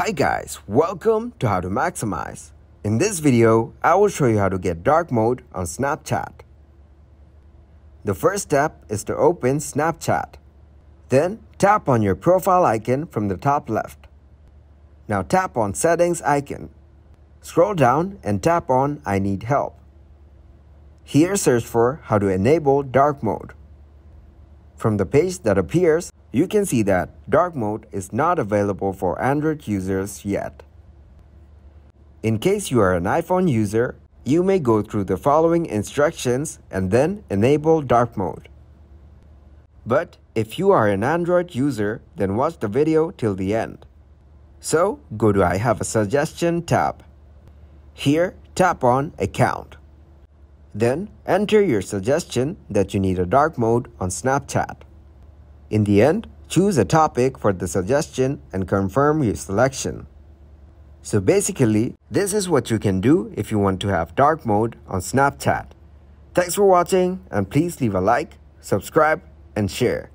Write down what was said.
Hi guys, welcome to How to Maximize. In this video, I will show you how to get dark mode on Snapchat. The first step is to open Snapchat. Then tap on your profile icon from the top left. Now tap on Settings icon. Scroll down and tap on I need help. Here search for how to enable dark mode. From the page that appears, you can see that dark mode is not available for Android users yet. In case you are an iPhone user, you may go through the following instructions and then enable dark mode. But if you are an Android user, then watch the video till the end. So go to I have a suggestion tab. Here tap on account. Then enter your suggestion that you need a dark mode on Snapchat. In the end, choose a topic for the suggestion and confirm your selection. So basically, this is what you can do if you want to have dark mode on Snapchat. Thanks for watching and please leave a like, subscribe and share.